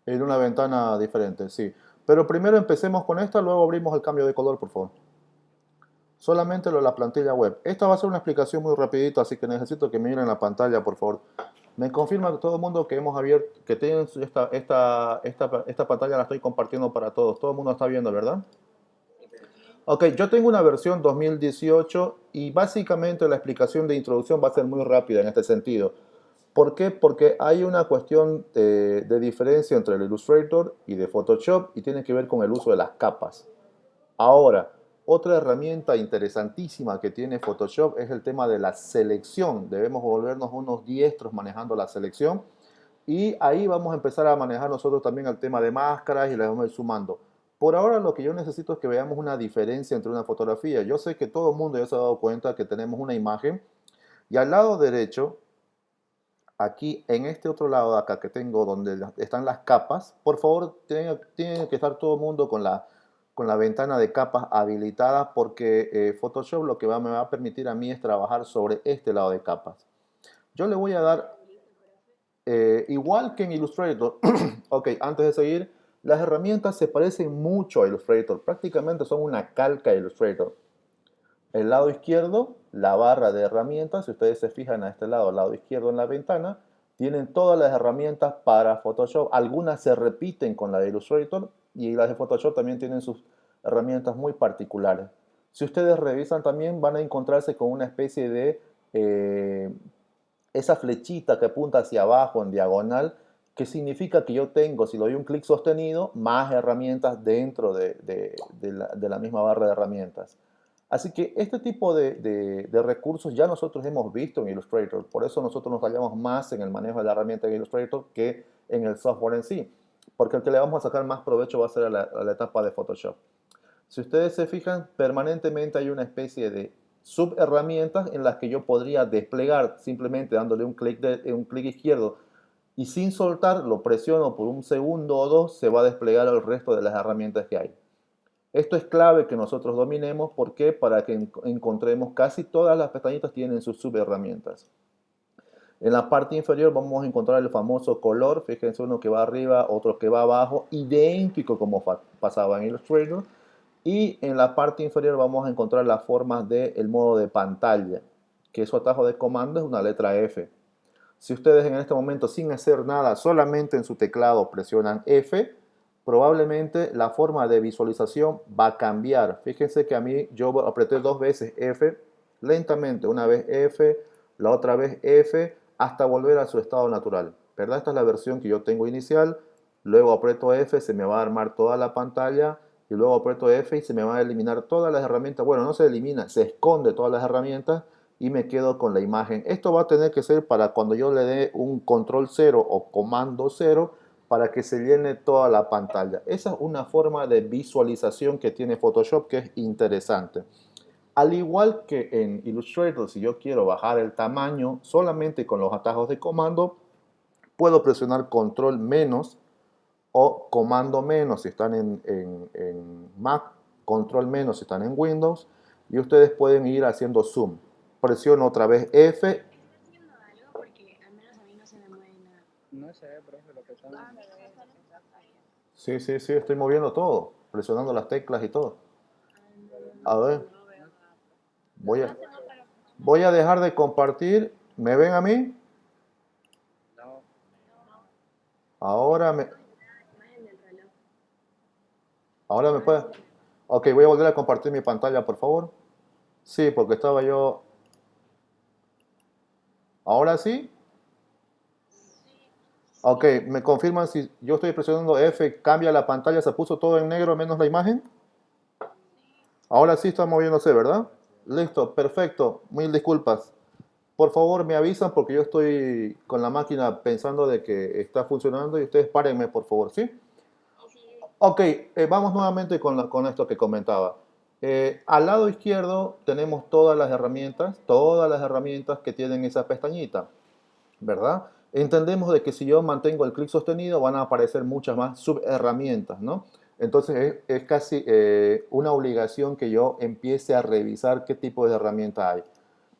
En una ventana diferente, sí. Pero primero empecemos con esta, luego abrimos el cambio de color, por favor. Solamente lo de la plantilla web. Esta va a ser una explicación muy rapidita, así que necesito que me miren la pantalla, por favor. Me confirma que todo el mundo que hemos abierto, que tienen esta pantalla la estoy compartiendo para todos. Todo el mundo está viendo, ¿verdad? Ok, yo tengo una versión 2018 y básicamente la explicación de introducción va a ser muy rápida en este sentido. ¿Por qué? Porque hay una cuestión de diferencia entre el Illustrator y de Photoshop y tiene que ver con el uso de las capas. Ahora, otra herramienta interesantísima que tiene Photoshop es el tema de la selección. Debemos volvernos unos diestros manejando la selección y ahí vamos a empezar a manejar nosotros también el tema de máscaras y le vamos a ir sumando. Por ahora lo que yo necesito es que veamos una diferencia entre una fotografía. Yo sé que todo el mundo ya se ha dado cuenta que tenemos una imagen y al lado derecho, aquí en este otro lado de acá que tengo donde están las capas, por favor tiene que estar todo el mundo con la ventana de capas habilitada porque Photoshop lo que me va a permitir a mí es trabajar sobre este lado de capas. Yo le voy a dar, igual que en Illustrator, ok, antes de seguir, las herramientas se parecen mucho a Illustrator, prácticamente son una calca de Illustrator. El lado izquierdo, la barra de herramientas, si ustedes se fijan a este lado, al lado izquierdo en la ventana, tienen todas las herramientas para Photoshop. Algunas se repiten con la de Illustrator y las de Photoshop también tienen sus herramientas muy particulares. Si ustedes revisan también van a encontrarse con una especie de esa flechita que apunta hacia abajo en diagonal, que significa que yo tengo, si le doy un clic sostenido, más herramientas dentro de la misma barra de herramientas. Así que este tipo de recursos ya nosotros hemos visto en Illustrator, por eso nosotros nos fallamos más en el manejo de la herramienta de Illustrator que en el software en sí, porque el que le vamos a sacar más provecho va a ser a la etapa de Photoshop. Si ustedes se fijan, permanentemente hay una especie de subherramientas en las que yo podría desplegar simplemente dándole un clic izquierdo y sin soltar, lo presiono por un segundo o dos, se va a desplegar el resto de las herramientas que hay. Esto es clave que nosotros dominemos porque para que encontremos casi todas las pestañitas tienen sus subherramientas. En la parte inferior vamos a encontrar el famoso color, fíjense uno que va arriba, otro que va abajo, idéntico como pasaba en Illustrator. Y en la parte inferior vamos a encontrar las formas del modo de pantalla, que su atajo de comando es una letra F. Si ustedes en este momento sin hacer nada, solamente en su teclado presionan F, probablemente la forma de visualización va a cambiar. Fíjense que a mí yo apreté dos veces F lentamente, una vez F, la otra vez F, hasta volver a su estado natural. ¿Verdad? Esta es la versión que yo tengo inicial. Luego aprieto F, se me va a armar toda la pantalla y luego aprieto F y se me van a eliminar todas las herramientas. Bueno, no se elimina, se esconde todas las herramientas y me quedo con la imagen. Esto va a tener que ser para cuando yo le dé un control cero o comando cero para que se llene toda la pantalla. Esa es una forma de visualización que tiene Photoshop que es interesante. Al igual que en Illustrator, si yo quiero bajar el tamaño solamente con los atajos de comando, puedo presionar control menos o comando menos si están en Mac, control menos si están en Windows, y ustedes pueden ir haciendo zoom. Presiono otra vez F. Sí, sí, sí, estoy moviendo todo, presionando las teclas y todo. A ver, voy a, voy a dejar de compartir. ¿Me ven a mí? Ahora me, ahora me puede. Ok, voy a volver a compartir mi pantalla, por favor. Sí, porque estaba yo. Ahora sí. Ok, ¿me confirman si yo estoy presionando F, cambia la pantalla, se puso todo en negro menos la imagen? Ahora sí está moviéndose, ¿verdad? Listo, perfecto. Mil disculpas. Por favor, me avisan porque yo estoy con la máquina pensando de que está funcionando y ustedes párenme, por favor, ¿sí? Ok, vamos nuevamente con esto que comentaba. Al lado izquierdo tenemos todas las herramientas que tienen esa pestañita. ¿Verdad? Entendemos de que si yo mantengo el clic sostenido van a aparecer muchas más subherramientas, ¿no? Entonces es casi una obligación que yo empiece a revisar qué tipo de herramienta hay.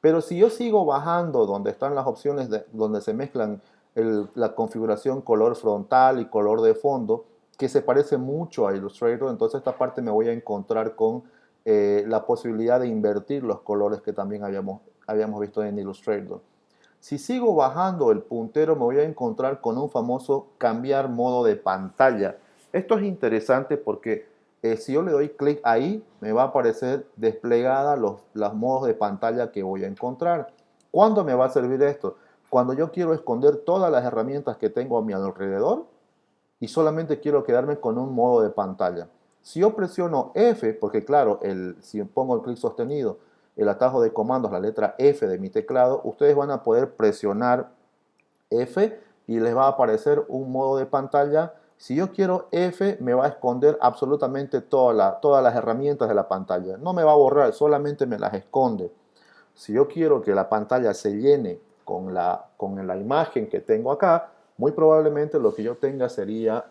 Pero si yo sigo bajando donde están las opciones donde se mezclan la configuración color frontal y color de fondo, que se parece mucho a Illustrator. Entonces esta parte me voy a encontrar con la posibilidad de invertir los colores que también habíamos visto en Illustrator. Si sigo bajando el puntero, me voy a encontrar con un famoso cambiar modo de pantalla. Esto es interesante porque si yo le doy clic ahí, me va a aparecer desplegada los modos de pantalla que voy a encontrar. ¿Cuándo me va a servir esto? Cuando yo quiero esconder todas las herramientas que tengo a mi alrededor y solamente quiero quedarme con un modo de pantalla. Si yo presiono F, porque claro, si pongo el clic sostenido, el atajo de comandos, la letra F de mi teclado, ustedes van a poder presionar F y les va a aparecer un modo de pantalla. Si yo quiero F, me va a esconder absolutamente todas las herramientas de la pantalla. No me va a borrar, solamente me las esconde. Si yo quiero que la pantalla se llene con la imagen que tengo acá, muy probablemente lo que yo tenga sería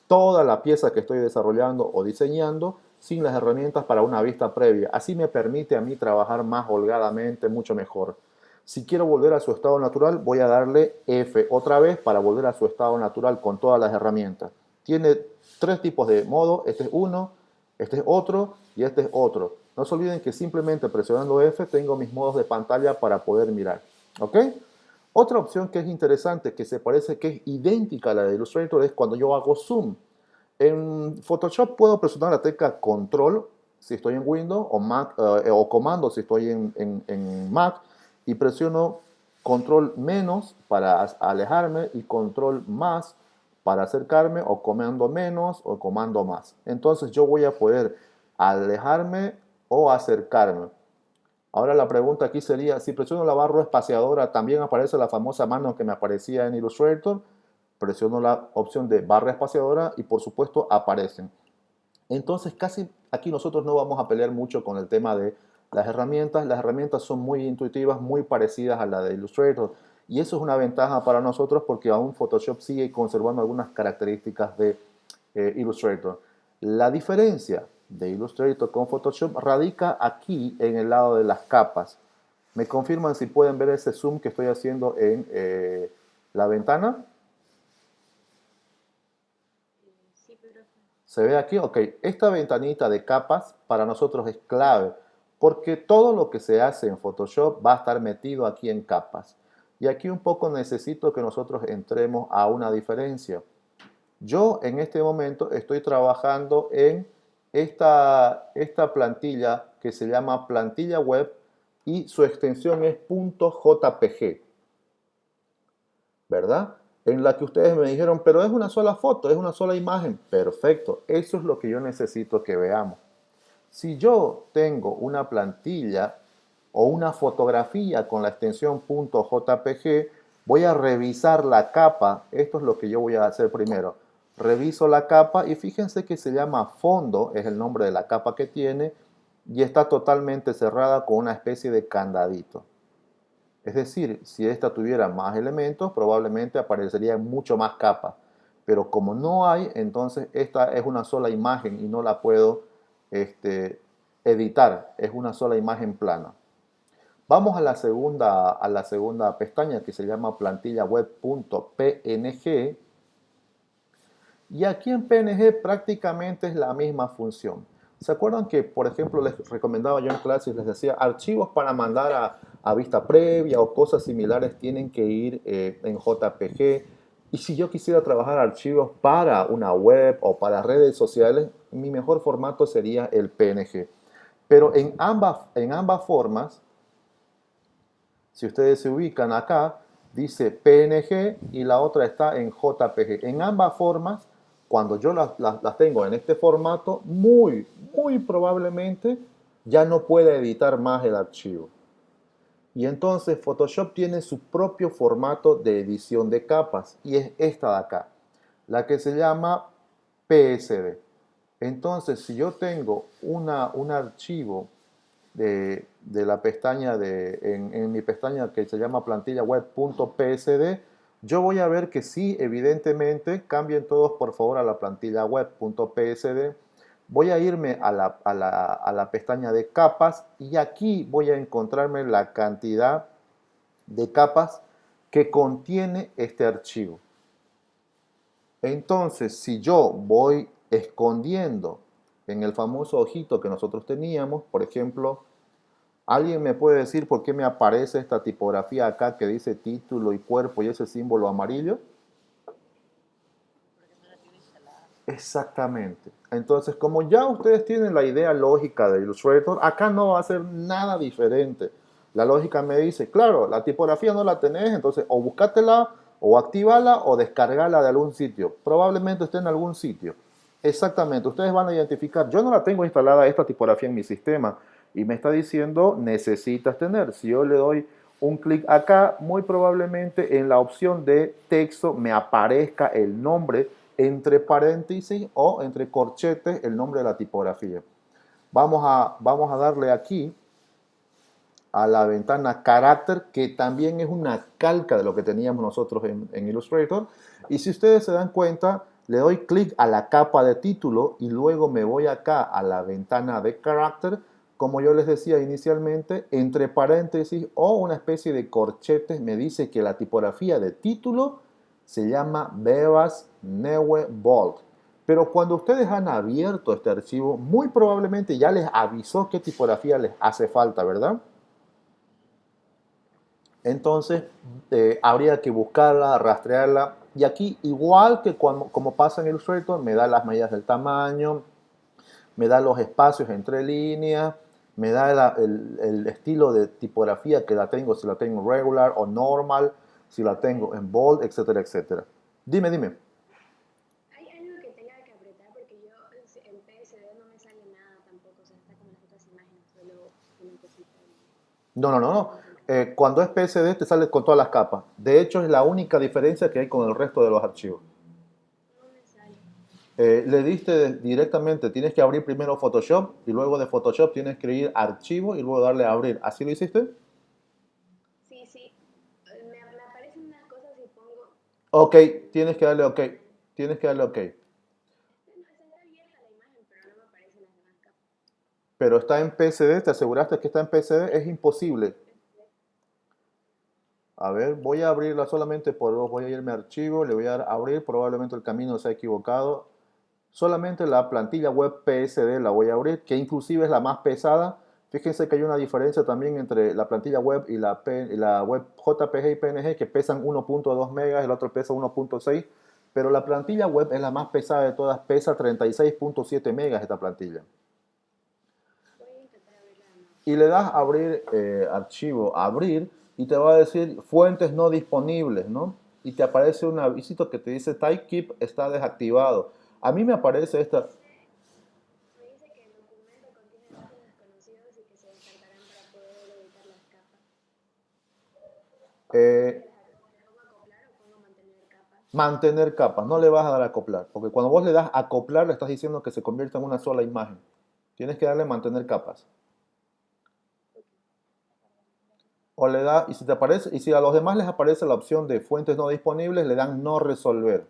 toda la pieza que estoy desarrollando o diseñando sin las herramientas para una vista previa. Así me permite a mí trabajar más holgadamente, mucho mejor. Si quiero volver a su estado natural, voy a darle F otra vez para volver a su estado natural con todas las herramientas. Tiene tres tipos de modo. Este es uno, este es otro y este es otro. No se olviden que simplemente presionando F tengo mis modos de pantalla para poder mirar. ¿Ok? Otra opción que es interesante, que se parece que es idéntica a la de Illustrator, es cuando yo hago zoom. En Photoshop puedo presionar la tecla Control si estoy en Windows o Mac, o Comando si estoy en Mac, y presiono Control menos para alejarme y Control más para acercarme, o Comando menos o Comando más. Entonces yo voy a poder alejarme o acercarme. Ahora la pregunta aquí sería, si presiono la barra espaciadora, ¿también aparece la famosa mano que me aparecía en Illustrator? Presiono la opción de barra espaciadora y por supuesto aparecen. Entonces casi aquí nosotros no vamos a pelear mucho con el tema de las herramientas. Las herramientas son muy intuitivas, muy parecidas a la de Illustrator. Y eso es una ventaja para nosotros porque aún Photoshop sigue conservando algunas características de Illustrator. La diferencia de Illustrator con Photoshop radica aquí en el lado de las capas. ¿Me confirman si pueden ver ese zoom que estoy haciendo en la ventana? ¿Se ve aquí? Ok, esta ventanita de capas para nosotros es clave porque todo lo que se hace en Photoshop va a estar metido aquí en capas. Y aquí un poco necesito que nosotros entremos a una diferencia. Yo en este momento estoy trabajando en esta plantilla que se llama plantilla web y su extensión es .jpg, ¿verdad? En la que ustedes me dijeron, pero es una sola foto, es una sola imagen. Perfecto, eso es lo que yo necesito que veamos. Si yo tengo una plantilla o una fotografía con la extensión .jpg, voy a revisar la capa. Esto es lo que yo voy a hacer primero. Reviso la capa y fíjense que se llama fondo, es el nombre de la capa que tiene, y está totalmente cerrada con una especie de candadito. Es decir, si esta tuviera más elementos, probablemente aparecerían mucho más capas. Pero como no hay, entonces esta es una sola imagen y no la puedo editar. Es una sola imagen plana. Vamos a la segunda pestaña que se llama plantilla web.png. Y aquí en PNG prácticamente es la misma función. ¿Se acuerdan que, por ejemplo, les recomendaba yo en clases, les decía, archivos para mandar a vista previa o cosas similares tienen que ir en JPG? Y si yo quisiera trabajar archivos para una web o para redes sociales, mi mejor formato sería el PNG. Pero en ambas formas, si ustedes se ubican acá, dice PNG y la otra está en JPG. En ambas formas, cuando yo las tengo en este formato, muy probablemente ya no pueda editar más el archivo. Y entonces Photoshop tiene su propio formato de edición de capas y es esta de acá, la que se llama PSD. Entonces, si yo tengo un archivo de la pestaña en mi pestaña que se llama plantilla web.psd, yo voy a ver que sí, evidentemente, cambien todos por favor a la plantilla web.psd. Voy a irme a la pestaña de capas y aquí voy a encontrarme la cantidad de capas que contiene este archivo. Entonces, si yo voy escondiendo en el famoso ojito que nosotros teníamos, por ejemplo, ¿alguien me puede decir por qué me aparece esta tipografía acá que dice título y cuerpo y ese símbolo amarillo? Exactamente. Entonces, como ya ustedes tienen la idea lógica de Illustrator, acá no va a ser nada diferente. La lógica me dice, claro, la tipografía no la tenés, entonces o buscátela, o actívala, o descargala de algún sitio. Probablemente esté en algún sitio. Exactamente, ustedes van a identificar, yo no la tengo instalada esta tipografía en mi sistema, y me está diciendo, necesitas tener. Si yo le doy un clic acá, muy probablemente en la opción de texto me aparezca el nombre entre paréntesis o entre corchetes el nombre de la tipografía. Vamos a darle aquí a la ventana carácter, que también es una calca de lo que teníamos nosotros en Illustrator. Y si ustedes se dan cuenta, le doy clic a la capa de título y luego me voy acá a la ventana de carácter. Como yo les decía inicialmente, entre paréntesis o una especie de corchetes me dice que la tipografía de título se llama Bebas Neue Bold. Pero cuando ustedes han abierto este archivo, muy probablemente ya les avisó qué tipografía les hace falta, ¿verdad? Entonces, habría que buscarla, rastrearla. Y aquí, igual que como pasa en Illustrator, me da las medidas del tamaño, me da los espacios entre líneas, me da el estilo de tipografía que la tengo, si la tengo regular o normal, si la tengo en bold, etcétera, etcétera. Dime, dime. ¿Hay algo que tenga que apretar? Porque yo en PSD no me sale nada tampoco, o sea, está como las otras imágenes, solo una cosita No, no, no, y no. no sé. Cuando es PSD te sale con todas las capas. De hecho, es la única diferencia que hay con el resto de los archivos. No me sale. Le diste directamente, tienes que abrir primero Photoshop y luego de Photoshop tienes que ir a archivo y luego darle a abrir. ¿Así lo hiciste? Sí, sí, me aparecen unas cosas y pongo, Ok, tienes que darle OK. Tienes que darle OK. esta está abierta la imagen, pero no me aparecen las demás capas. Pero está en PSD, ¿te aseguraste que está en PSD? Es imposible. A ver, voy a abrirla solamente por vos. Voy a irme a archivo, le voy a dar a abrir. Probablemente el camino se ha equivocado. Solamente la plantilla web PSD la voy a abrir, que inclusive es la más pesada. Fíjense que hay una diferencia también entre la plantilla web y la web JPG y PNG, que pesan 1.2 megas, el otro pesa 1.6, pero la plantilla web es la más pesada de todas, pesa 36.7 megas esta plantilla. Voy a intentar abrirla de nuevo. Y le das a abrir archivo, abrir, y te va a decir fuentes no disponibles, ¿no? Y te aparece un aviso que te dice Typekeep está desactivado. A mí me aparece esta. Me dice que el documento contiene datos desconocidos y que se descartarán para poder editar las capas. ¿Cómo es eh, que las acoplo? ¿Le pongo acoplar o pongo mantener capas? Mantener capas, no le vas a dar a acoplar, porque cuando vos le das a acoplar le estás diciendo que se convierta en una sola imagen. Tienes que darle mantener capas. Ok. O le da, y si te aparece, y si a los demás les aparece la opción de fuentes no disponibles, le dan no resolver.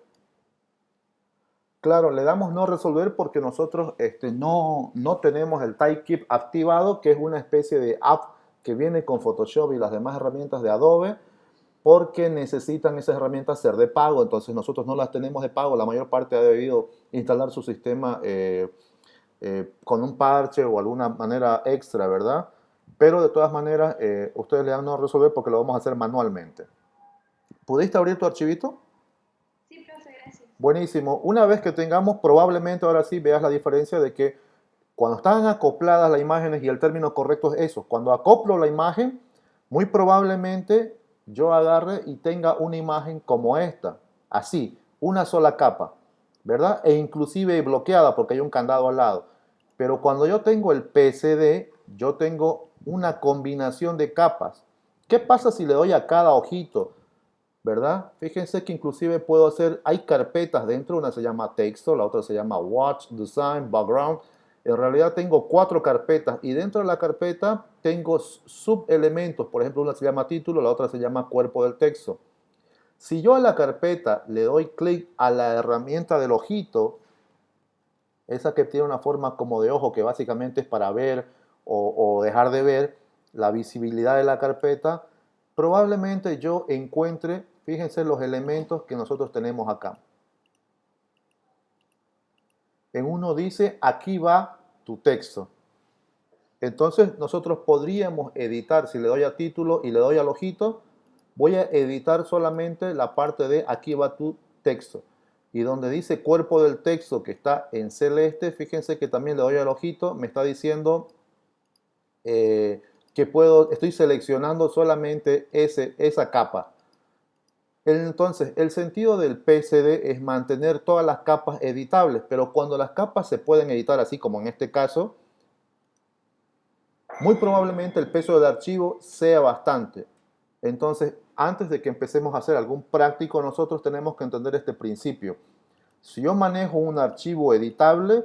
Claro, le damos no resolver porque nosotros no tenemos el Typekeep activado, que es una especie de app que viene con Photoshop y las demás herramientas de Adobe, porque necesitan esas herramientas ser de pago, entonces nosotros no las tenemos de pago, la mayor parte ha debido instalar su sistema con un parche o alguna manera extra, ¿verdad? Pero de todas maneras, ustedes le dan no resolver porque lo vamos a hacer manualmente. ¿Pudiste abrir tu archivito? Sí, profe, gracias. Buenísimo. Una vez que tengamos, probablemente ahora sí veas la diferencia de que cuando están acopladas las imágenes y el término correcto es eso, cuando acoplo la imagen, muy probablemente yo agarre y tenga una imagen como esta, así, una sola capa, ¿verdad? E inclusive bloqueada porque hay un candado al lado. Pero cuando yo tengo el PSD, yo tengo una combinación de capas. ¿Qué pasa si le doy a cada ojito? ¿Verdad? Fíjense que inclusive puedo hacer, hay carpetas dentro, una se llama texto, la otra se llama watch, design, background. En realidad tengo 4 carpetas y dentro de la carpeta tengo subelementos. Por ejemplo, una se llama título, la otra se llama cuerpo del texto. Si yo a la carpeta le doy clic a la herramienta del ojito, esa que tiene una forma como de ojo, que básicamente es para ver o dejar de ver la visibilidad de la carpeta, probablemente yo encuentre, fíjense los elementos que nosotros tenemos acá. En uno dice, aquí va tu texto. Entonces nosotros podríamos editar, si le doy a título y le doy al ojito, voy a editar solamente la parte de aquí va tu texto. Y donde dice cuerpo del texto que está en celeste, fíjense que también le doy al ojito, me está diciendo que estoy seleccionando solamente esa capa. Entonces, el sentido del PSD es mantener todas las capas editables, pero cuando las capas se pueden editar así como en este caso, muy probablemente el peso del archivo sea bastante. Entonces, antes de que empecemos a hacer algún práctico, nosotros tenemos que entender este principio. Si yo manejo un archivo editable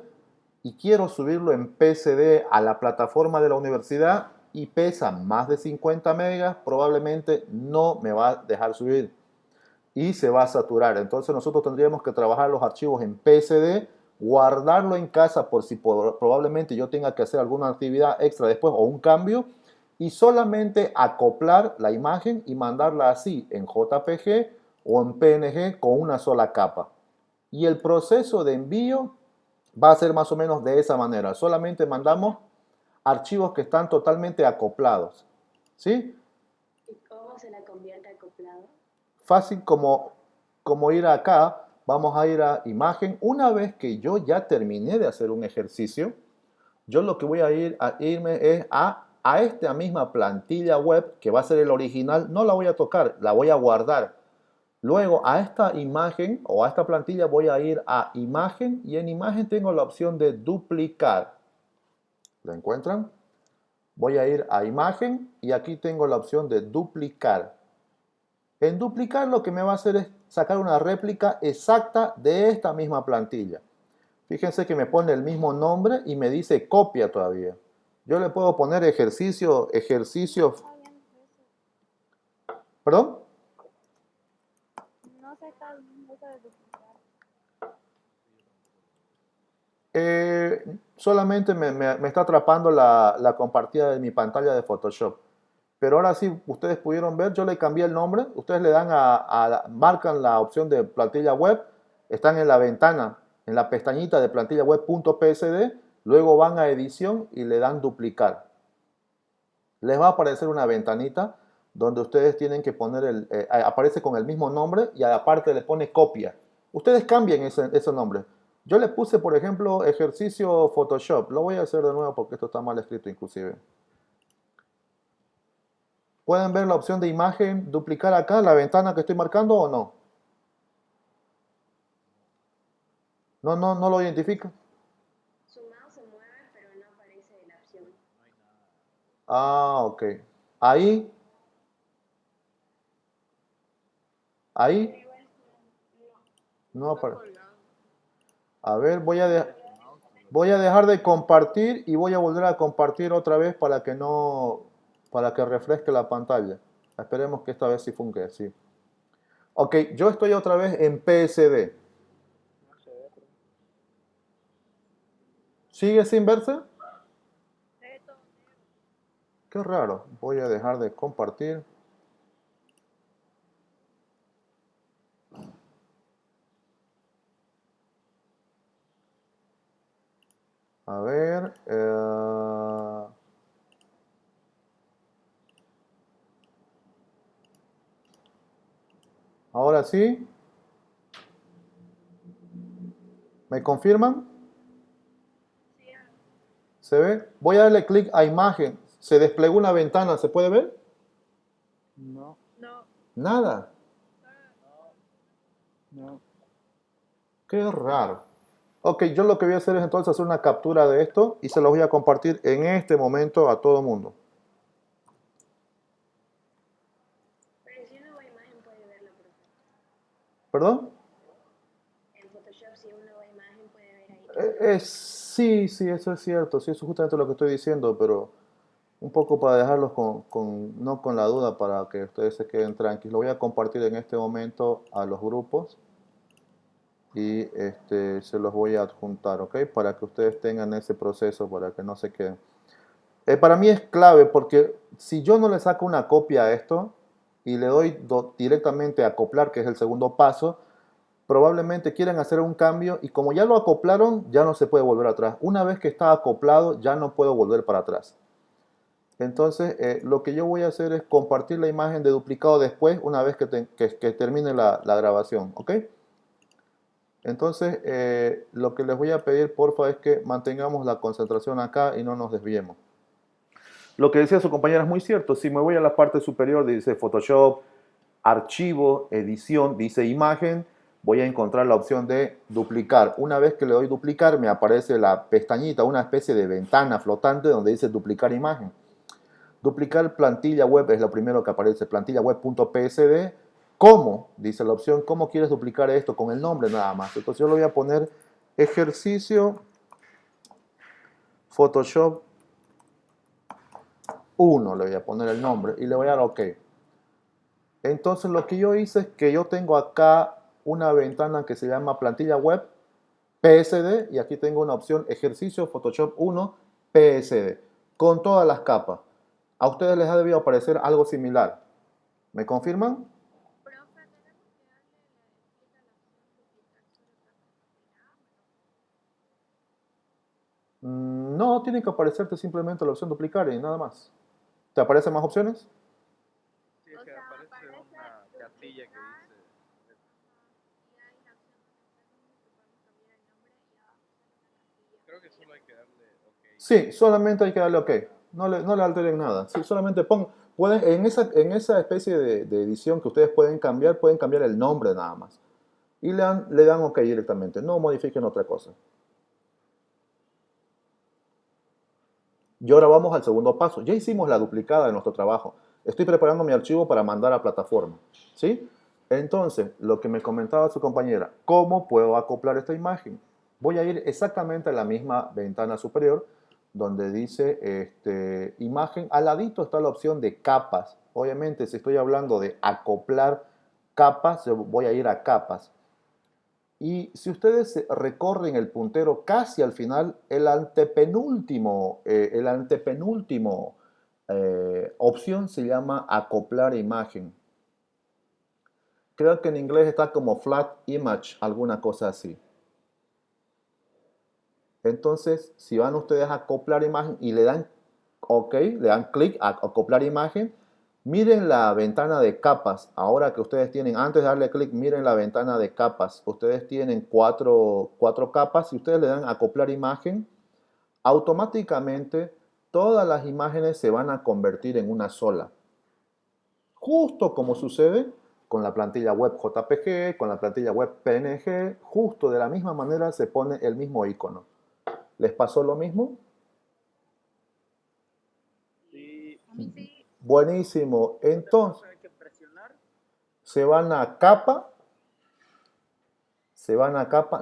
y quiero subirlo en PSD a la plataforma de la universidad y pesa más de 50 megas, probablemente no me va a dejar subir y se va a saturar. Entonces nosotros tendríamos que trabajar los archivos en PSD, guardarlo en casa por si probablemente yo tenga que hacer alguna actividad extra después o un cambio y solamente acoplar la imagen y mandarla así en JPG o en PNG con una sola capa. Y el proceso de envío va a ser más o menos de esa manera. Solamente mandamos archivos que están totalmente acoplados. ¿Sí? ¿Y cómo se la convierte acoplado? Fácil como ir acá, vamos a ir a imagen. Una vez que yo ya terminé de hacer un ejercicio, yo lo que voy a irme es a esta misma plantilla web, que va a ser el original, no la voy a tocar, la voy a guardar. Luego a esta imagen o a esta plantilla voy a ir a imagen y en imagen tengo la opción de duplicar. ¿La encuentran? Voy a ir a imagen y aquí tengo la opción de duplicar. En duplicar lo que me va a hacer es sacar una réplica exacta de esta misma plantilla. Fíjense que me pone el mismo nombre y me dice copia todavía. Yo le puedo poner ejercicio, ¿perdón? No se está viendo eso de duplicar. Solamente me está atrapando la compartida de mi pantalla de Photoshop. Pero ahora sí, ustedes pudieron ver, yo le cambié el nombre. Ustedes le dan marcan la opción de plantilla web, están en la ventana, en la pestañita de plantilla web.psd, luego van a edición y le dan duplicar. Les va a aparecer una ventanita donde ustedes tienen que poner aparece con el mismo nombre y aparte le pone copia. Ustedes cambien ese nombre. Yo le puse, por ejemplo, ejercicio Photoshop. Lo voy a hacer de nuevo porque esto está mal escrito inclusive. ¿Pueden ver la opción de imagen, duplicar acá, la ventana que estoy marcando o no? No lo identifica. Su mouse se mueve, pero no aparece la opción. Ah, ok. Ahí, ahí, Igual no no aparece. colgado. A ver, voy a dejar de compartir y voy a volver a compartir otra vez para que refresque la pantalla. Esperemos que esta vez sí funque, sí. Ok, yo estoy otra vez en PSD. ¿Sigue sin verse? Qué raro. Voy a dejar de compartir. A ver. Ahora sí. ¿Me confirman? ¿Se ve? Voy a darle clic a imagen. Se desplegó una ventana. ¿Se puede ver? No. Nada. No. Qué raro. Ok, yo lo que voy a hacer es entonces hacer una captura de esto y se los voy a compartir en este momento a todo el mundo. Pero si uno va a imagen puede verlo, profe. ¿Perdón? En Photoshop, si uno va a imagen puede ver ahí que está. Sí, eso es cierto. Sí, eso es justamente lo que estoy diciendo, pero un poco para dejarlos no con la duda, para que ustedes se queden tranquilos. Lo voy a compartir en este momento a los grupos y se los voy a adjuntar, ¿ok? Para que ustedes tengan ese proceso, para que no se queden. Para mí es clave porque si yo no le saco una copia a esto, y le doy directamente a acoplar, que es el segundo paso, probablemente quieran hacer un cambio y como ya lo acoplaron, ya no se puede volver atrás. Una vez que está acoplado, ya no puedo volver para atrás. Entonces, lo que yo voy a hacer es compartir la imagen de duplicado después, una vez que termine la grabación, ¿ok? Entonces, lo que les voy a pedir, porfa, es que mantengamos la concentración acá y no nos desviemos. Lo que decía su compañera es muy cierto. Si me voy a la parte superior, dice Photoshop, archivo, edición, dice imagen, voy a encontrar la opción de duplicar. Una vez que le doy duplicar, me aparece la pestañita, una especie de ventana flotante donde dice duplicar imagen. Duplicar plantilla web es lo primero que aparece, plantilla web.psd. ¿Cómo? Dice la opción, ¿cómo quieres duplicar esto? Con el nombre nada más. Entonces yo le voy a poner ejercicio Photoshop 1, le voy a poner el nombre y le voy a dar OK. Entonces lo que yo hice es que yo tengo acá una ventana que se llama plantilla web PSD y aquí tengo una opción ejercicio Photoshop 1 PSD con todas las capas. A ustedes les ha debido aparecer algo similar. ¿Me confirman? Profe, tenemos que darle clic a la opción duplicar solo capas de No, tiene que aparecerte simplemente la opción duplicar y nada más. ¿Te aparecen más opciones? Sí, es O que sea, aparece aparece una cartilla que duplicar dice. y hay la opción donde está el número que podemos cambiar el nombre y abajo sale una cartilla. Creo que solo hay que darle OK. Sí, solamente hay que darle OK. No le alteren nada. Sí, solamente pueden, en esa especie de edición que ustedes pueden cambiar el nombre nada más. Y le dan OK directamente. No modifiquen otra cosa. Y ahora vamos al segundo paso. Ya hicimos la duplicada de nuestro trabajo. Estoy preparando mi archivo para mandar a plataforma. ¿Sí? Entonces, lo que me comentaba su compañera, ¿cómo puedo acoplar esta imagen? Voy a ir exactamente a la misma ventana superior donde dice imagen. Al ladito está la opción de capas. Obviamente, si estoy hablando de acoplar capas, yo voy a ir a capas. Y si ustedes recorren el puntero casi al final, el antepenúltimo opción se llama acoplar imagen. Creo que en inglés está como flat image, alguna cosa así. Entonces, si van ustedes a acoplar imagen y le dan OK, le dan clic a acoplar imagen, miren la ventana de capas. Ahora que ustedes tienen, antes de darle clic, miren la ventana de capas. Ustedes tienen cuatro capas y ustedes le dan acoplar imagen. Automáticamente todas las imágenes se van a convertir en una sola. Justo como sucede con la plantilla web JPG, con la plantilla web PNG, justo de la misma manera se pone el mismo icono. ¿Les pasó lo mismo? Sí. A mí sí. Buenísimo. Entonces, Hay que presionar. se van a capa.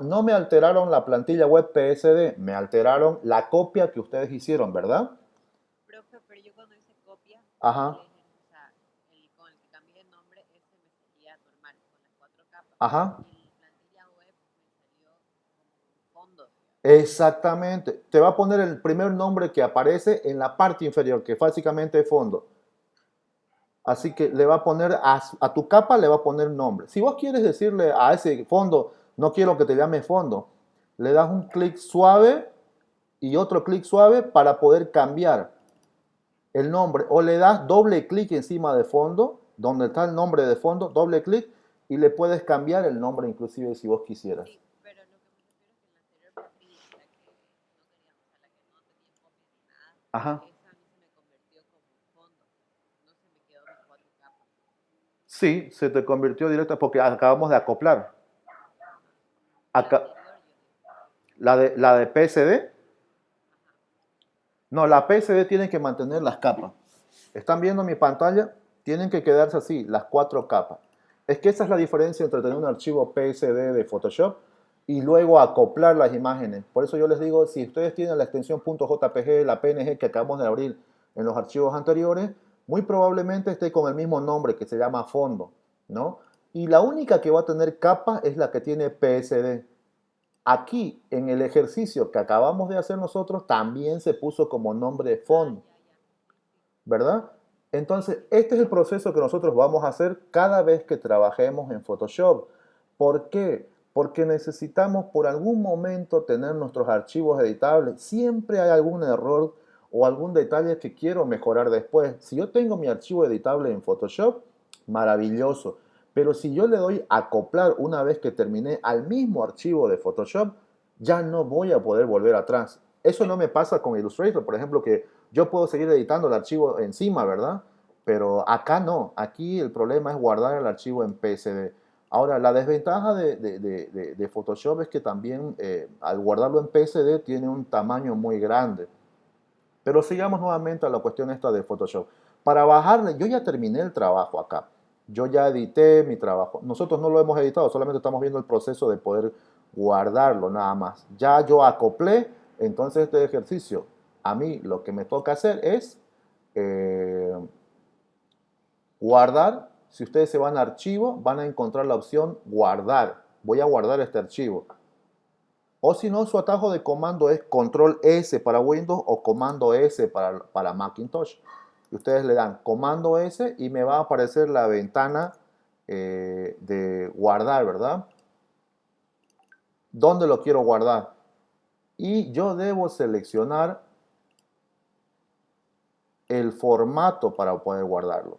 No me alteraron la plantilla web PSD, me alteraron la copia que ustedes hicieron, ¿verdad? Profe, pero yo cuando hice copia, Ajá, o sea, con el que cambié de nombre, ese me salía normal, con las 4 capas. ajá. Y la plantilla web me salió como un fondo. Exactamente. Te va a poner el primer nombre que aparece en la parte inferior, que básicamente es fondo. Así que le va a poner a tu capa, le va a poner nombre. Si vos quieres decirle a ese fondo, no quiero que te llame fondo, le das un clic suave y otro clic suave para poder cambiar el nombre. O le das doble clic encima de fondo, donde está el nombre de fondo, doble clic y le puedes cambiar el nombre inclusive si vos quisieras. Sí, pero lo que me refiero es que en la anterior plantilla, la que no queríamos, o sea, la que no tenía copia ni nada, Ajá. esa a mí se me convirtió como un fondo. No se me quedó mis 4 capas. Sí, se te convirtió directa porque acabamos de acoplar. La Acá, anterior, yo digo. la de PSD. No, la PSD tiene que mantener las capas. ¿Están viendo mi pantalla? Tienen que quedarse así, las 4 capas. Es que esa es la diferencia entre tener un archivo PSD de Photoshop y luego acoplar las imágenes. Por eso yo les digo, si ustedes tienen la extensión .jpg, la PNG que acabamos de abrir en los archivos anteriores, muy probablemente esté con el mismo nombre que se llama fondo, ¿no? Y la única que va a tener capas es la que tiene PSD. Aquí, en el ejercicio que acabamos de hacer nosotros, también se puso como nombre de fondo, Ya. ¿verdad? Entonces, este es el proceso que nosotros vamos a hacer cada vez que trabajemos en Photoshop. ¿Por qué? Porque necesitamos por algún momento tener nuestros archivos editables. Siempre hay algún error o algún detalle que quiero mejorar después. Si yo tengo mi archivo editable en Photoshop, maravilloso. Pero si yo le doy acoplar una vez que terminé al mismo archivo de Photoshop, ya no voy a poder volver atrás. Eso no me pasa con Illustrator, por ejemplo, que yo puedo seguir editando el archivo encima, ¿verdad? Pero acá no. Aquí el problema es guardar el archivo en PSD. Ahora, la desventaja de Photoshop es que también al guardarlo en PSD tiene un tamaño muy grande. Pero sigamos nuevamente a la cuestión esta de Photoshop. Para bajarle, yo ya terminé el trabajo acá. Yo ya edité mi trabajo. Nosotros no lo hemos editado, solamente estamos viendo el proceso de poder guardarlo nada más. Ya yo acoplé, entonces este ejercicio, a mí lo que me toca hacer es eh, guardar. Si ustedes se van a archivo, van a encontrar la opción guardar. Voy a guardar este archivo. O si no, su atajo de comando es control S para Windows o comando S para Macintosh. Y ustedes le dan comando S y me va a aparecer la ventana de guardar, ¿verdad? ¿Dónde lo quiero guardar? Y yo debo seleccionar el formato para poder guardarlo.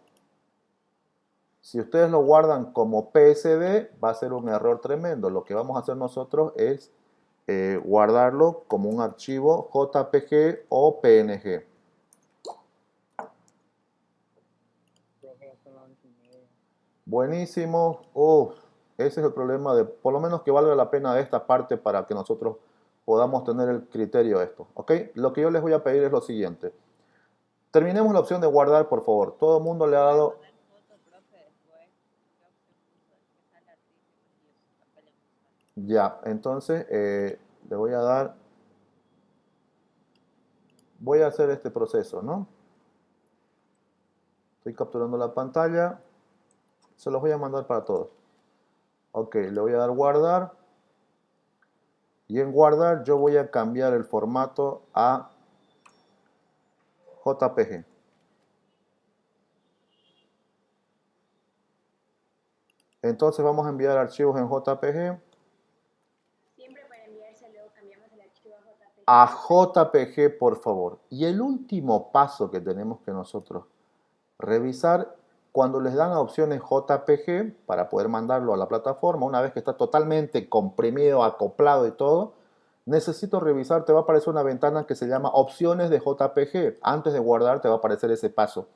Si ustedes lo guardan como PSD, va a ser un error tremendo. Lo que vamos a hacer nosotros es guardarlo como un archivo JPG o PNG. Buenísimo. Ese es el problema de, por lo menos que valga la pena esta parte para que nosotros podamos tener el criterio de esto. ¿Ok? Lo que yo les voy a pedir es lo siguiente. Terminemos la opción de guardar, por favor. Todo el mundo le ha dado... Poner foto, profe, después. ¿Qué opción puso? Es que sale artístico y eso papel en buscar. Ya, entonces le voy a dar... Voy a hacer este proceso, ¿no? Estoy capturando la pantalla. Se los voy a mandar para todos. Ok, le voy a dar guardar. Y en guardar yo voy a cambiar el formato a JPG. Entonces vamos a enviar archivos en JPG Siempre para enviárselo cambiamos el archivo a JPG. a JPG, por favor. Y el último paso que tenemos que nosotros revisar, cuando les dan a opciones JPG para poder mandarlo a la plataforma, una vez que está totalmente comprimido, acoplado y todo, necesito revisar, te va a aparecer una ventana que se llama opciones de JPG. Antes de guardar te va a aparecer ese paso.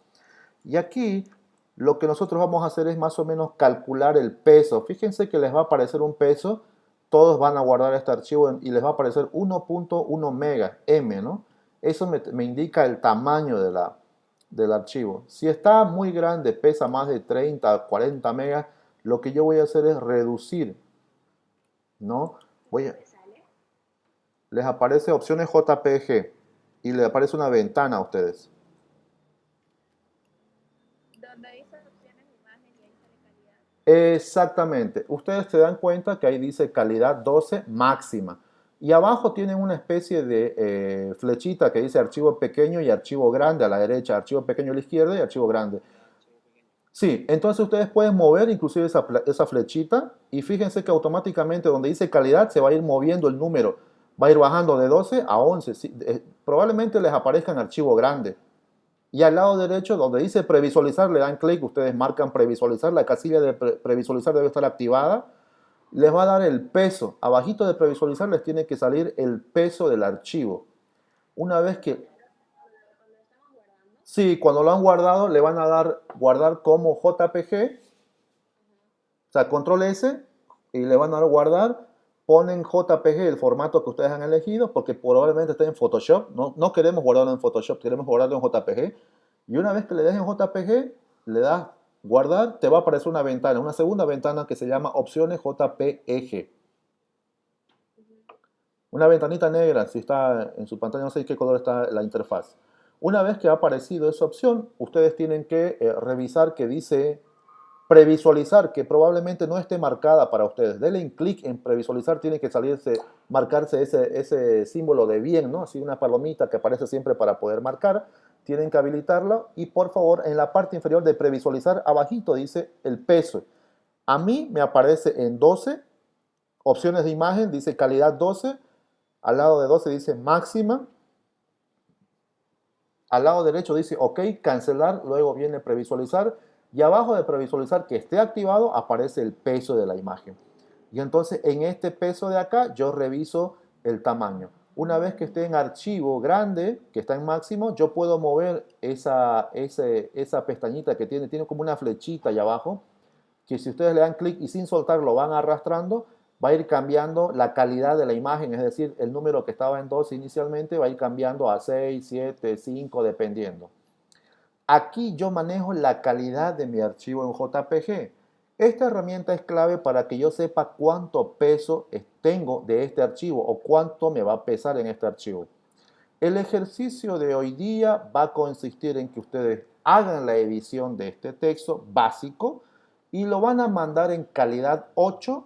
Y aquí lo que nosotros vamos a hacer es más o menos calcular el peso. Fíjense que les va a aparecer un peso, todos van a guardar este archivo y les va a aparecer 1.1 mega, M, ¿no? Eso me indica el tamaño del archivo. Si está muy grande, pesa más de 30, 40 megas, lo que yo voy a hacer es reducir, ¿no? ¿Qué sale? Les aparece opciones JPG y les aparece una ventana a ustedes. Donde dice opciones de imagen y ahí sale calidad. Exactamente. Ustedes se dan cuenta que ahí dice calidad 12 máxima. Y abajo tienen una especie de flechita que dice archivo pequeño y archivo grande a la derecha, archivo pequeño a la izquierda y archivo grande. Sí, entonces ustedes pueden mover inclusive esa flechita y fíjense que automáticamente donde dice calidad se va a ir moviendo el número, va a ir bajando de 12 a 11. Sí, probablemente les aparezca en archivo grande. Y al lado derecho, donde dice previsualizar, le dan clic, ustedes marcan previsualizar, la casilla de previsualizar debe estar activada. Les va a dar el peso. Abajito de previsualizar les tiene que salir el peso del archivo. Una vez que... Cuando estamos guardando, Sí, cuando lo han guardado, le van a dar guardar como JPG, o sea, control S, y le van a dar guardar. Ponen JPG, el formato que ustedes han elegido, porque probablemente esté en Photoshop. No queremos guardarlo en Photoshop, queremos guardarlo en JPG. Y una vez que le des en JPG, le das guardar, te va a aparecer una ventana, una segunda ventana que se llama opciones JPEG. Una ventanita negra, si está en su pantalla, no sé qué color está la interfaz. Una vez que ha aparecido esa opción, ustedes tienen que revisar que dice previsualizar, que probablemente no esté marcada para ustedes. Denle un clic en previsualizar, tiene que salirse, marcarse ese símbolo de bien, ¿no? Así una palomita que aparece siempre para poder marcar. tienen que habilitarlo y por favor en la parte inferior de previsualizar, abajito dice el peso. A mí me aparece en 12, opciones de imagen, dice calidad 12, al lado de 12 dice máxima, al lado derecho dice OK, cancelar, luego viene previsualizar y abajo de previsualizar que esté activado aparece el peso de la imagen. Y entonces en este peso de acá yo reviso el tamaño. Una vez que esté en archivo grande, que está en máximo, yo puedo mover esa pestañita que tiene como una flechita allá abajo, que si ustedes le dan clic y sin soltar lo van arrastrando, va a ir cambiando la calidad de la imagen, es decir, el número que estaba en 2 inicialmente va a ir cambiando a 6, 7, 5, dependiendo. Aquí yo manejo la calidad de mi archivo en JPG. Esta herramienta es clave para que yo sepa cuánto peso tengo de este archivo o cuánto me va a pesar en este archivo. El ejercicio de hoy día va a consistir en que ustedes hagan la edición de este texto básico y lo van a mandar en calidad 8,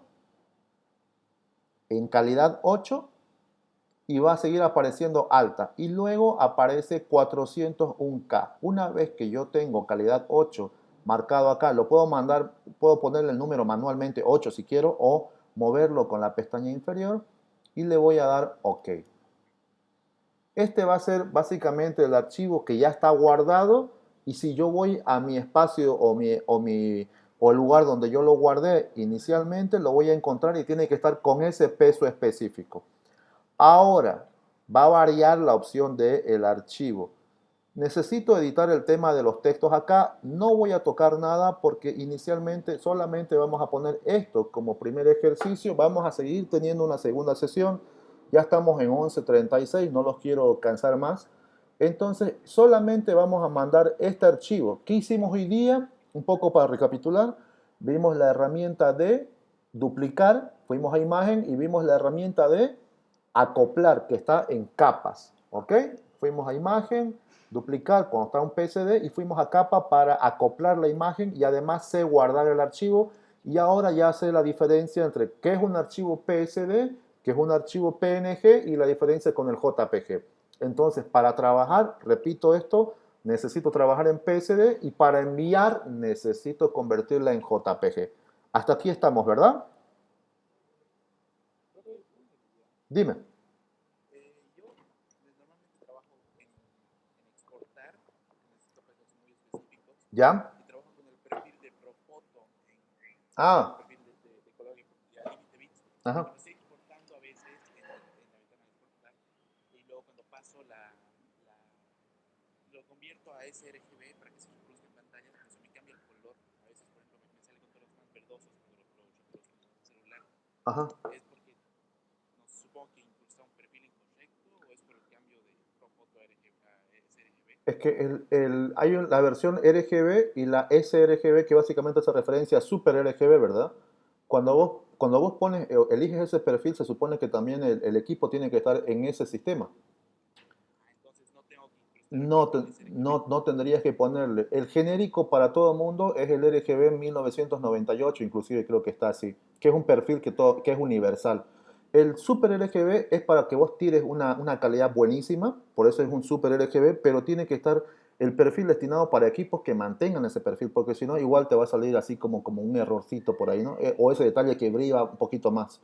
y va a seguir apareciendo alta y luego aparece 401K. Una vez que yo tengo calidad 8 marcado acá, lo puedo mandar, puedo ponerle el número manualmente 8 si quiero o moverlo con la pestaña inferior y le voy a dar OK. Este va a ser básicamente el archivo que ya está guardado y si yo voy a mi espacio o el lugar donde yo lo guardé inicialmente, lo voy a encontrar y tiene que estar con ese peso específico. Ahora va a variar la opción del archivo. Necesito editar el tema de los textos acá. No voy a tocar nada porque inicialmente solamente vamos a poner esto como primer ejercicio. Vamos a seguir teniendo una segunda sesión. Ya estamos en 11:36, no los quiero cansar más. Entonces solamente vamos a mandar este archivo. ¿Qué hicimos hoy día? Un poco para recapitular. Vimos la herramienta de duplicar, fuimos a imagen y vimos la herramienta de acoplar, que está en capas, ¿ok? Fuimos a imagen, duplicar cuando está un PSD y fuimos a capa para acoplar la imagen y además sé guardar el archivo y ahora ya sé la diferencia entre qué es un archivo PSD, qué es un archivo PNG y la diferencia con el JPG. Entonces, para trabajar, repito esto, necesito trabajar en PSD y para enviar necesito convertirla en JPG. Hasta aquí estamos, ¿verdad? Dime. Yo normalmente trabajo en exportar, necesito casos muy específicos, ¿Ya? y trabajo con el perfil de Profoto, Ah, el perfil de color y a límite bits. ajá. Lo estoy exportando a veces en la ventana de exportar, y luego cuando paso lo convierto a sRGB para que se reproduzca en pantalla, pero se me cambia el color. A veces, por ejemplo, me sale con tonos más verdosos cuando lo reproduzco en el celular. Ajá. Es porque supongo que incluso está un perfil incorrecto o es por el cambio de Profoto a sRGB. Es que hay la versión RGB y la sRGB que básicamente hace referencia a Super RGB, ¿verdad? Cuando vos eliges ese perfil, se supone que también el equipo tiene que estar en ese sistema. Entonces no tengo que incrustar el sRGB. No tendrías que ponerle. El genérico para todo el mundo es el RGB 1998, inclusive creo que está así, que es un perfil que es universal. El Super RGB es para que vos tires una calidad buenísima, por eso es un Super RGB, pero tiene que estar el perfil destinado para equipos que mantengan ese perfil, porque si no, igual te va a salir así como un errorcito por ahí, ¿no? O ese detalle que brilla un poquito más.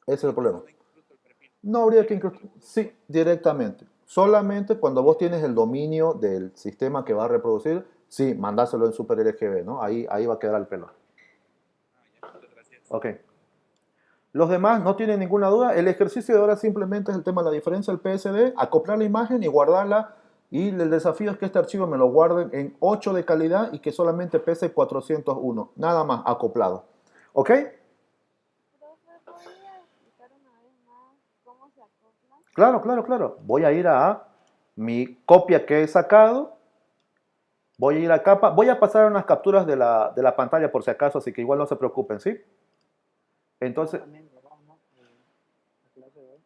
Ese es el problema. No incrusto el perfil. No habría que incrustar. Sí, directamente. Solamente cuando vos tienes el dominio del sistema que va a reproducir, sí, mandáselo en Super RGB, ¿no? Ahí va a quedar el pelo. Ya, muchas gracias. Ok. Los demás no tienen ninguna duda. El ejercicio de ahora simplemente es el tema de la diferencia del PSD, acoplar la imagen y guardarla. Y el desafío es que este archivo me lo guarden en 8 de calidad y que solamente pese 401. Nada más acoplado. ¿Ok? Profe, ¿podría explicar una vez más cómo se acopla? Claro. Voy a ir a mi copia que he sacado. Voy a ir a capa. Voy a pasar unas capturas de la pantalla por si acaso, así que igual no se preocupen, ¿sí? Entonces, También grabamos la clase de hoy.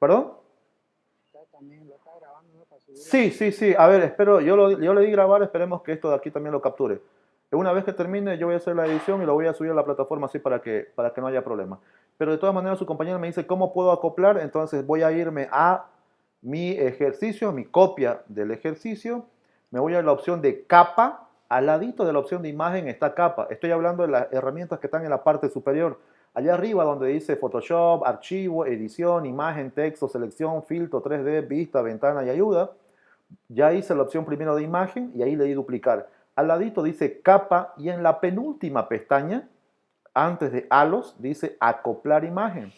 ¿perdón? Usted también lo está grabando, ¿no? Para subirlo. Sí. A ver, espero, yo le di grabar, esperemos que esto de aquí también lo capture. Una vez que termine, yo voy a hacer la edición y lo voy a subir a la plataforma así para que no haya problema. Pero de todas maneras, su compañera me dice cómo puedo acoplar, entonces voy a irme a mi ejercicio, mi copia del ejercicio, me voy a la opción de capa. Al ladito de la opción de imagen está capa. Estoy hablando de las herramientas que están en la parte superior. Allá arriba donde dice Photoshop, archivo, edición, imagen, texto, selección, filtro, 3D, vista, ventana y ayuda. Ya hice la opción primero de imagen y ahí le di duplicar. Al ladito dice capa y en la penúltima pestaña, antes de halos, dice acoplar imagen.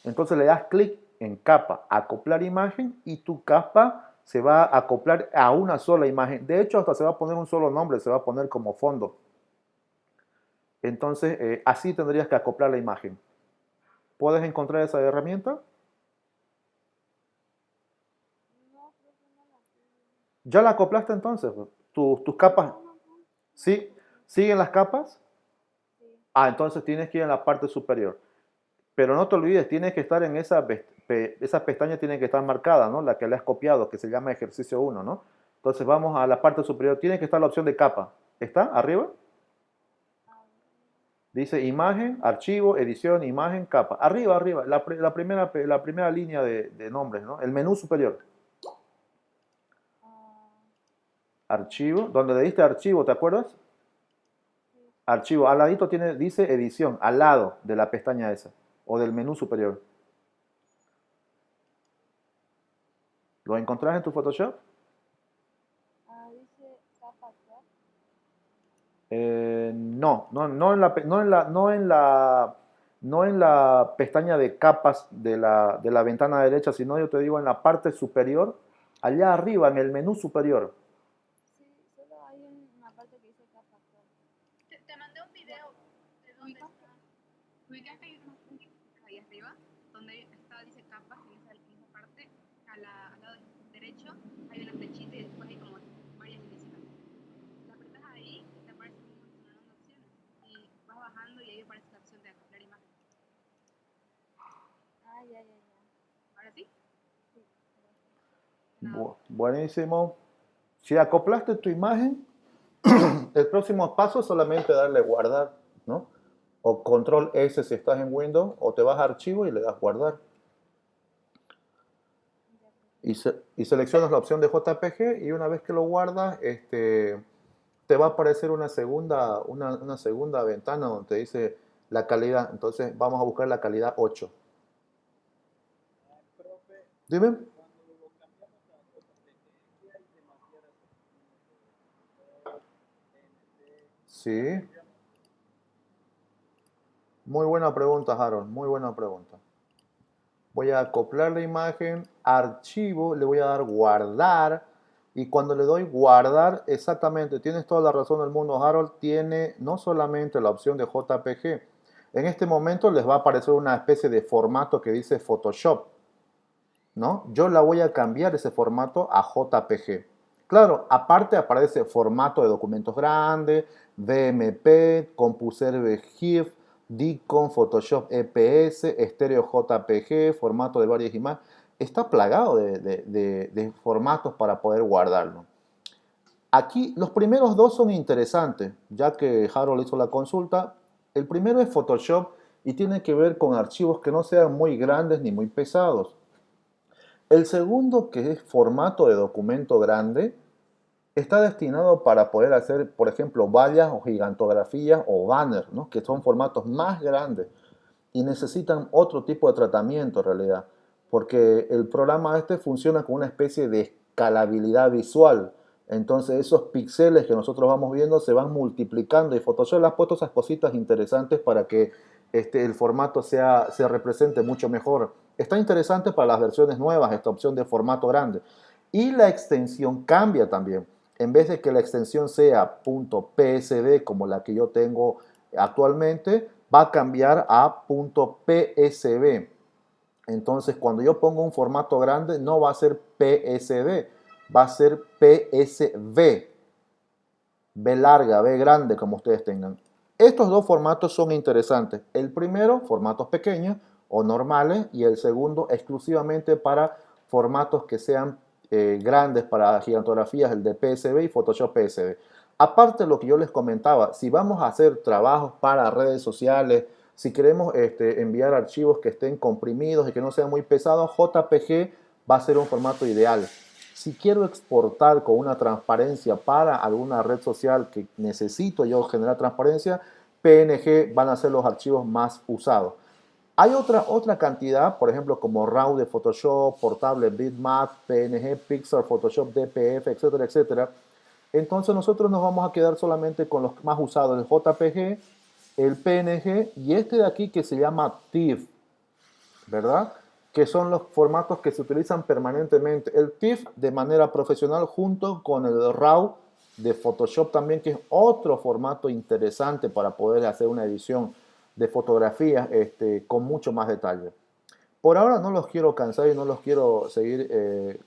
Entonces le das clic en capa, acoplar imagen y tu capa se va a acoplar a una sola imagen. De hecho, hasta se va a poner un solo nombre, se va a poner como fondo. Entonces, así tendrías que acoplar la imagen. ¿Puedes encontrar esa herramienta? No, creo que no la tengo. ¿Ya la acoplaste entonces? ¿Tus capas? No, no, no. ¿Sí? ¿Siguen las capas? Sí. Ah, entonces tienes que ir en la parte superior. Pero no te olvides, tienes que estar en esa pestaña tiene que estar marcada, ¿no? La que le has copiado, que se llama ejercicio 1, ¿no? Entonces vamos a la parte superior, tiene que estar la opción de capa. ¿Está arriba? A ver. Dice imagen, archivo, edición, imagen, capa. Arriba, arriba, la primera línea de nombres, ¿no? El menú superior. Ah, Archivo, donde le diste archivo, ¿te acuerdas? sí. Archivo, al ladito dice edición, al lado de la pestaña esa, o del menú superior. ¿Lo encontrás en tu Photoshop? Ah, dice capa actual. No en la pestaña de capas de la ventana derecha, sino yo te digo en la parte superior, allá arriba, en el menú superior. Sí, solo hay una parte que dice capa actual. Te mandé un video de dónde está. Ubicas que hay ahí arriba, donde está, dice capas, en esa parte, al lado derecho hay una flechita y después hay como varias líneas. La apretas ahí y te aparece un montón de opciones. Y vas bajando y ahí aparece la opción de acoplar imagen. Ah, ya. ¿Ahora sí? Sí, gracias. Buenísimo. Si acoplaste tu imagen, el próximo paso es solamente darle guardar, ¿no? O control S si estás en Windows, o te vas a archivo y le das guardar. Ya, pues. Y seleccionas la opción de JPG y una vez que lo guardas, te va a aparecer una segunda ventana donde te dice la calidad. Entonces vamos a buscar la calidad 8. Profe, Dime. cuando lo cambiamos a JPG, ¿qué hay demasiadas opciones de Sí. Muy buena pregunta, Harold. Muy buena pregunta. Voy a acoplar la imagen, archivo, le voy a dar guardar. Y cuando le doy guardar, exactamente, tienes toda la razón del mundo, Harold, tiene no solamente la opción de JPG. En este momento les va a aparecer una especie de formato que dice Photoshop, ¿no? Yo la voy a cambiar ese formato a JPG. Claro, aparte aparece formato de documentos grandes, DMP, CompuServe GIF, Dicom, Photoshop EPS, Estéreo JPG, formato de varias imágenes. Está plagado de formatos para poder guardarlo. Aquí los primeros dos son interesantes, ya que Harold hizo la consulta. El primero es Photoshop y tiene que ver con archivos que no sean muy grandes ni muy pesados. El segundo, que es formato de documento grande, está destinado para poder hacer, por ejemplo, vallas o gigantografías o banners, ¿no? Que son formatos más grandes y necesitan otro tipo de tratamiento en realidad, porque el programa este funciona con una especie de escalabilidad visual. Entonces esos píxeles que nosotros vamos viendo se van multiplicando y Photoshop le ha puesto esas cositas interesantes para que el formato se represente mucho mejor. Está interesante para las versiones nuevas esta opción de formato grande. Y la extensión cambia también. En vez de que la extensión sea .psd como la que yo tengo actualmente, va a cambiar a .psb. Entonces, cuando yo pongo un formato grande, no va a ser PSD, va a ser PSV. B larga, B grande, como ustedes tengan. Estos dos formatos son interesantes. El primero, formatos pequeños o normales, y el segundo, exclusivamente para formatos que sean grandes para gigantografías, el de PSB y Photoshop PSD. Aparte de lo que yo les comentaba, si vamos a hacer trabajos para redes sociales, si queremos enviar archivos que estén comprimidos y que no sean muy pesados, JPG va a ser un formato ideal. Si quiero exportar con una transparencia para alguna red social que necesito yo generar transparencia, PNG van a ser los archivos más usados. Hay otra cantidad, por ejemplo, como RAW de Photoshop, portable Bitmap, PNG, Pixar, Photoshop, DPF, etcétera, etcétera. Entonces nosotros nos vamos a quedar solamente con los más usados, el JPG, el PNG y este de aquí que se llama TIFF, ¿verdad? Que son los formatos que se utilizan permanentemente. El TIFF de manera profesional junto con el RAW de Photoshop también, que es otro formato interesante para poder hacer una edición de fotografías con mucho más detalle. Por ahora no los quiero cansar y no los quiero seguir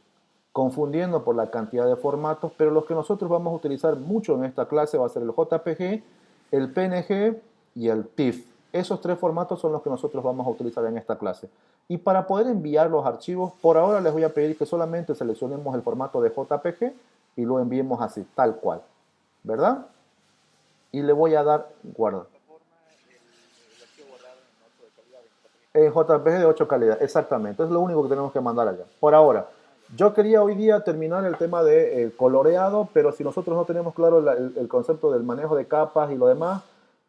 confundiendo por la cantidad de formatos, pero los que nosotros vamos a utilizar mucho en esta clase va a ser el JPG, el PNG y el TIFF. Esos tres formatos son los que nosotros vamos a utilizar en esta clase. Y para poder enviar los archivos, por ahora les voy a pedir que solamente seleccionemos el formato de JPG y lo enviemos así, tal cual, ¿verdad? Y le voy a dar guarda. En JPG de 8 calidad, exactamente. Es lo único que tenemos que mandar allá. Por ahora, yo quería hoy día terminar el tema de coloreado, pero si nosotros no tenemos claro el concepto del manejo de capas y lo demás,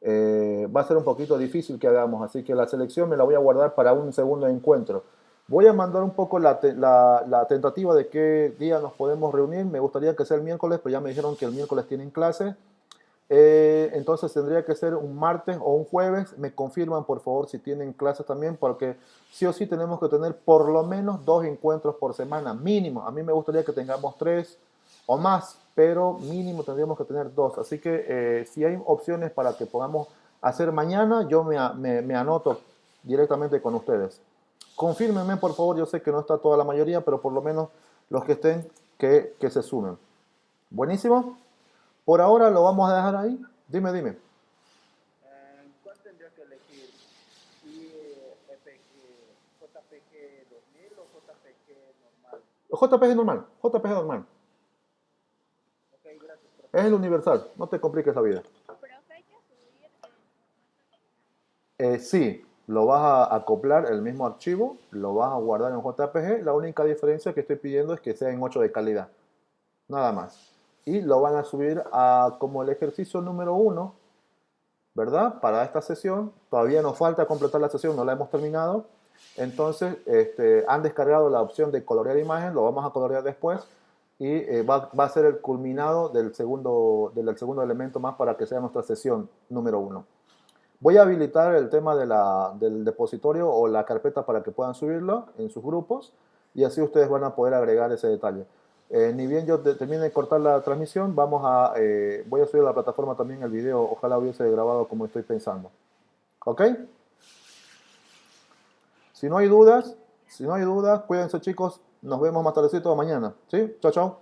va a ser un poquito difícil que hagamos. Así que la selección me la voy a guardar para un segundo encuentro. Voy a mandar un poco la tentativa de qué día nos podemos reunir. Me gustaría que sea el miércoles, pero ya me dijeron que el miércoles tienen clase. Entonces tendría que ser un martes o un jueves. Me confirman por favor si tienen clases también, porque sí o sí tenemos que tener por lo menos 2 encuentros por semana, mínimo. A mí me gustaría que tengamos 3 o más, pero mínimo tendríamos que tener 2. Así que si hay opciones para que podamos hacer mañana, yo me anoto directamente con ustedes. Confírmenme por favor, yo sé que no está toda la mayoría, pero por lo menos los que estén, que se sumen. Buenísimo. Por ahora lo vamos a dejar ahí. Dime. ¿Cuál tendría que elegir? ¿JPG 2000 o JPG normal? JPG normal. Ok, gracias, profe. Es el universal, no te compliques la vida. Profe, hay que subir el Sí, lo vas a acoplar el mismo archivo, lo vas a guardar en JPG. La única diferencia que estoy pidiendo es que sea en 8 de calidad. Nada más. Y lo van a subir como el ejercicio número 1, ¿verdad? Para esta sesión. Todavía nos falta completar la sesión, no la hemos terminado. Entonces, han descargado la opción de colorear imagen, lo vamos a colorear después. Y va a ser el culminado del segundo elemento más para que sea nuestra sesión número 1. Voy a habilitar el tema del depositorio o la carpeta para que puedan subirlo en sus grupos y así ustedes van a poder agregar ese detalle. Ni bien yo termine de cortar la transmisión, voy a subir a la plataforma también el video, ojalá hubiese grabado como estoy pensando. ¿Ok? Si no hay dudas, cuídense chicos, nos vemos más tardecito mañana. ¿Sí? Chao, chao.